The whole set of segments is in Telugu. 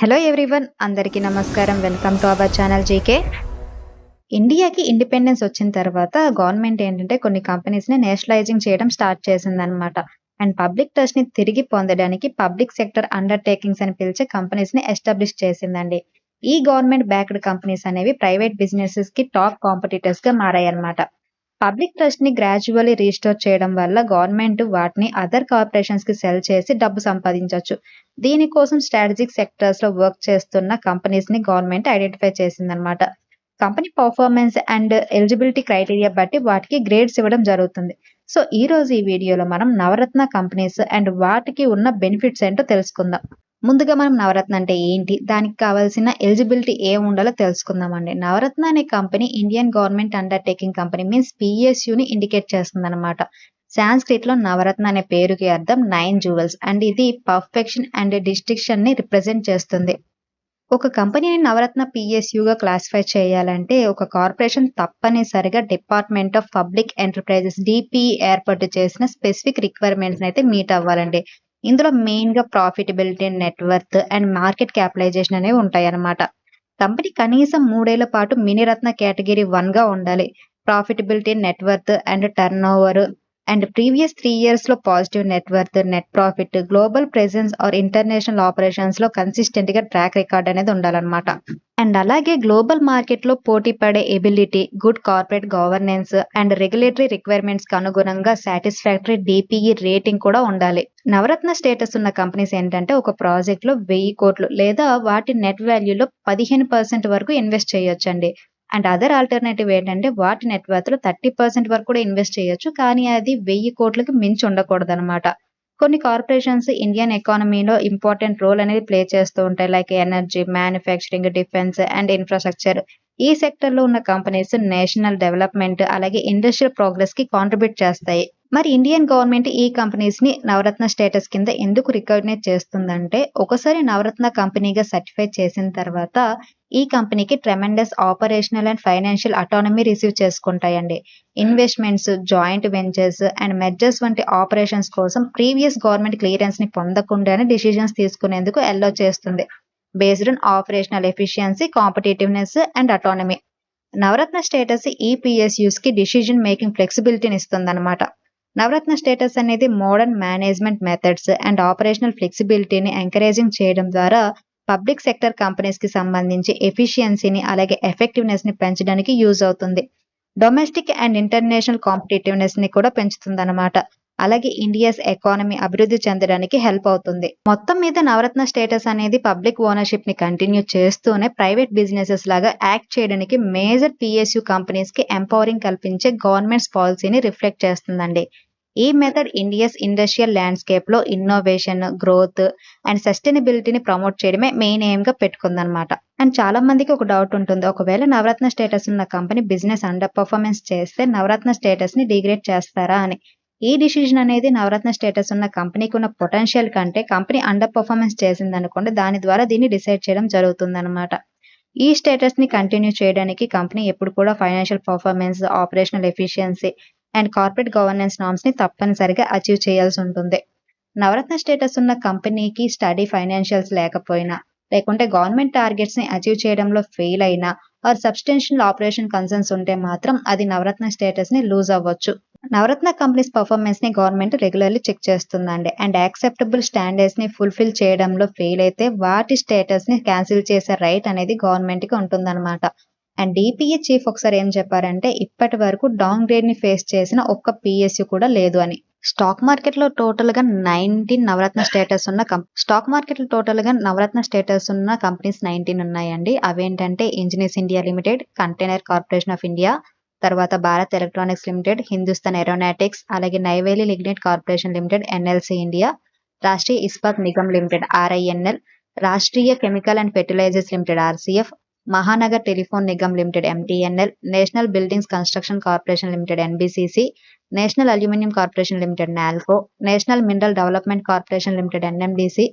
హలో ఎవ్రీవన్, అందరికీ నమస్కారం. Welcome to our channel GK. ఇండియాకి ఇండిపెండెన్స్ వచ్చిన తర్వాత గవర్నమెంట్ ఏంటంటే కొన్ని కంపెనీస్ని నేషనలైజింగ్ చేయడం స్టార్ట్ చేసిందనమాట. అండ్ పబ్లిక్ ట్రస్ట్ ని తిరిగి పొందడానికి పబ్లిక్ సెక్టర్ అండర్టేకింగ్స్ అని పిలిచే కంపెనీస్ ని ఎస్టాబ్లిష్ చేసిందండి. ఈ గవర్నమెంట్ బ్యాక్డ్ కంపెనీస్ అనేవి ప్రైవేట్ బిజినెసెస్ కి టాప్ కాంపిటీటర్స్ గా మారాయన్నమాట. పబ్లిక్ ట్రస్ట్ ని గ్రాడ్యువల్లీ రీస్టోర్ చేయడం వల్ల గవర్నమెంట్ వాటిని అదర్ కార్పొరేషన్స్ కి సెల్ చేసి డబ్బు సంపాదించవచ్చు. దీనికోసం స్ట్రాటజిక్ సెక్టర్స్ లో వర్క్ చేస్తున్న కంపెనీస్ ని గవర్నమెంట్ ఐడెంటిఫై చేసిందనమాట. Company performance and eligibility criteria బట్టి వాటికి గ్రేడ్స్ ఇవ్వడం జరుగుతుంది. సో ఈ రోజు ఈ వీడియోలో మనం నవరత్న కంపెనీస్ అండ్ వాటికి ఉన్న బెనిఫిట్స్ ఏంటో తెలుసుకుందాం. ముందుగా మనం నవరత్న అంటే ఏంటి, దానికి కావాల్సిన ఎలిజిబిలిటీ ఏం ఉండాలో తెలుసుకుందామండి. నవరత్న అనే company Indian government undertaking company means పిఎస్యుని ఇండికేట్ చేస్తుంది అనమాట. సాంస్క్రిట్ లో నవరత్న అనే పేరుకి అర్థం 9 jewels అండ్ ఇది పర్ఫెక్షన్ అండ్ డిస్టింక్షన్ ని రిప్రజెంట్ చేస్తుంది. ఒక కంపెనీని నవరత్న పిఎస్యుగా క్లాసిఫై చేయాలంటే ఒక కార్పొరేషన్ తప్పనిసరిగా department of public enterprises DPE ఏర్పాటు చేసిన స్పెసిఫిక్ రిక్వైర్మెంట్స్ అయితే మీట్ అవ్వాలండి. ఇందులో మెయిన్ గా profitability, net worth and market capitalisation అనేవి ఉంటాయి అన్నమాట. కంపెనీ కనీసం 3 ఏళ్ల పాటు మినీరత్న కేటగిరీ 1 గా ఉండాలి. Profitability, net worth and turnover and previous 3 years లో positive net worth, net profit, global presence or international operations లో కన్సిస్టెంట్ గా ట్రాక్ రికార్డ్ అనేది ఉండాలన్నమాట. అండ్ అలాగే గ్లోబల్ మార్కెట్ లో పోటీ పడే ability, good corporate governance and regulatory requirements కి అనుగుణంగా సాటిస్ఫాక్టరీ డిపిఈ రేటింగ్ కూడా ఉండాలి. నవరత్న స్టేటస్ ఉన్న కంపెనీస్ ఏంటంటే ఒక ప్రాజెక్ట్ లో 1000 కోట్లు లేదా వాటి నెట్ వాల్యూలో 15% వరకు ఇన్వెస్ట్ చేయొచ్చండి. అండ్ అదర్ ఆల్టర్నేటివ్ ఏంటంటే వాటి నెట్వర్త్ లో 30% వరకు కూడా ఇన్వెస్ట్ చేయొచ్చు, కానీ అది 1000 కోట్లకి మించి ఉండకూడదు అనమాట. కొన్ని కార్పొరేషన్స్ ఇండియన్ ఎకానమీలో ఇంపార్టెంట్ రోల్ అనేది ప్లే చేస్తూ ఉంటాయి, like energy, manufacturing, defence and infrastructure. ఈ సెక్టర్ లో ఉన్న కంపెనీస్ నేషనల్ డెవలప్మెంట్ అలాగే ఇండస్ట్రియల్ ప్రోగ్రెస్ కి కాంట్రిబ్యూట్ చేస్తాయి. మరి ఇండియన్ గవర్నమెంట్ ఈ కంపెనీస్ ని నవరత్న స్టేటస్ కింద ఎందుకు రికగ్నైజ్ చేస్తుందంటే ఒకసారి నవరత్న కంపెనీగా సర్టిఫై చేసిన తర్వాత ఈ కంపెనీకి tremendous operational and financial autonomy receive చేసుకుంటాయండి. Investments, joint ventures and mergers వంటి ఆపరేషన్స్ కోసం ప్రీవియస్ గవర్నమెంట్ క్లియరెన్స్ ని పొందకుండానే డిసిజన్స్ తీసుకునేందుకు అలౌ చేస్తుంది, based on operational efficiency, competitiveness and autonomy. Navratna status ఈ పిఎస్యూస్ కి డిసిజన్ మేకింగ్ ఫ్లెక్సిబిలిటీని ఇస్తుందన్నమాట. నవరత్న స్టేటస్ అనేది modern management methods and operational ఫ్లెక్సిబిలిటీని ఎంకరేజింగ్ చేయడం ద్వారా పబ్లిక్ సెక్టర్ కంపెనీస్ కి సంబంధించి ఎఫిషియన్సీని అలాగే ఎఫెక్టివ్నెస్ ని పెంచడానికి యూజ్ అవుతుంది. డొమెస్టిక్ అండ్ ఇంటర్నేషనల్ కాంపిటేటివ్నెస్ ని కూడా పెంచుతుందన్నమాట. అలాగే ఇండియాస్ ఎకానమీ అభివృద్ధి చెందడానికి హెల్ప్ అవుతుంది. మొత్తం మీద నవరత్న స్టేటస్ అనేది పబ్లిక్ ఓనర్షిప్ ని కంటిన్యూ చేస్తూనే ప్రైవేట్ బిజినెసెస్ లాగా యాక్ట్ చేయడానికి మేజర్ పిఎస్యు కంపెనీస్ కి ఎంపవరింగ్ కల్పించే గవర్నమెంట్స్ పాలసీని రిఫ్లెక్ట్ చేస్తుందండి. ఈ మెథడ్ ఇండియాస్ ఇండస్ట్రియల్ ల్యాండ్స్కేప్ లో ఇన్నోవేషన్, గ్రోత్ అండ్ సస్టైనబిలిటీని ప్రమోట్ చేయడమే మెయిన్ ఎయిమ్ గా పెట్టుకుందనమాట. అండ్ చాలా మందికి ఒక డౌట్ ఉంటుంది, ఒకవేళ నవరత్న స్టేటస్ ఉన్న కంపెనీ బిజినెస్ అండర్ పర్ఫార్మెన్స్ చేస్తే నవరత్న స్టేటస్ ని డిగ్రేడ్ చేస్తారా అని. ఈ డిసిజన్ అనేది నవరత్న స్టేటస్ ఉన్న కంపెనీకి ఉన్న పొటెన్షియల్ కంటే కంపెనీ అండర్ పర్ఫార్మెన్స్ చేసింది అనుకోండి, దాని ద్వారా దీన్ని డిసైడ్ చేయడం జరుగుతుందన్నమాట. ఈ స్టేటస్ ని కంటిన్యూ చేయడానికి కంపెనీ ఎప్పుడు కూడా financial performance, operational efficiency and corporate governance norms ని తప్పనిసరిగా అచీవ్ చేయాల్సి ఉంటుంది. నవరత్న స్టేటస్ ఉన్న కంపెనీకి స్టడీ ఫైనాన్షియల్స్ లేకపోయినా, లేకుంటే గవర్నమెంట్ టార్గెట్స్ ని అచీవ్ చేయడంలో ఫెయిల్ అయినా ఆర్ సబ్స్టెన్షియల్ ఆపరేషన్ కన్సర్న్స్ ఉంటే మాత్రం అది నవరత్న స్టేటస్ ని లూజ్ అవ్వచ్చు. నవరత్న కంపెనీస్ పర్ఫార్మెన్స్ ని గవర్నమెంట్ రెగ్యులర్లీ చెక్ చేస్తుందండి. అండ్ యాక్సెప్టబుల్ స్టాండర్డ్స్ ని ఫుల్ఫిల్ చేయడంలో ఫెయిల్ అయితే వాటి స్టేటస్ ని క్యాన్సిల్ చేసే రైట్ అనేది గవర్నమెంట్ కి ఉంటుందన్నమాట. అండ్ డిపిఈ చీఫ్ ఒకసారి ఏం చెప్పారంటే ఇప్పటి వరకు డౌన్ గ్రేడ్ ని ఫేస్ చేసిన ఒక్క పిఎస్యు కూడా లేదు అని. స్టాక్ మార్కెట్ లో టోటల్ గా 19 నవరత్న స్టేటస్ ఉన్న కంపెనీస్ 19 ఉన్నాయండి. అవేంటంటే engineers India limited, container corporation of India, తర్వాత Bharat electronics limited, Hindustan aeronautics, అలాగే Neyveli lignite corporation limited NLC India, Rashtriya Ispat Nigam limited RINL, Rashtriya chemical and fertilizers limited RCF, Mahanagar telephone Nigam limited MTNL, national buildings construction corporation limited NBCC, national aluminium corporation limited NALCO, national mineral development corporation limited NMDC,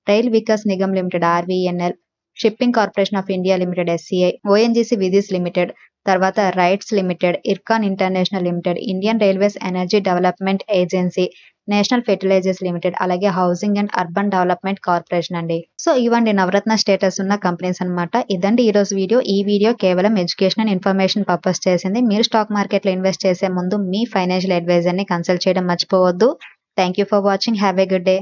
rail Vikas Nigam limited RVNL, shipping corporation of India limited SCI, ONGC విధిస్ limited, తర్వాత RITES limited, Ircon international limited, Indian railways energy development agency, national fertilizers limited, అలాగే housing and urban development corporation అండి. సో ఇవండి నవరత్న స్టేటస్ ఉన్న కంపెనీస్ అన్నమాట. ఇదండి ఈ రోజు వీడియో. ఈ వీడియో కేవలం ఎడ్యుకేషన్ అండ్ ఇన్ఫర్మేషన్ పర్పస్ చేసింది. మీరు స్టాక్ మార్కెట్ లో ఇన్వెస్ట్ చేసే ముందు మీ ఫైనాన్షియల్ అడ్వైజర్ ని కన్సల్ట్ చేయడం మర్చిపోవద్దు. Thank you for watching. Have a good day.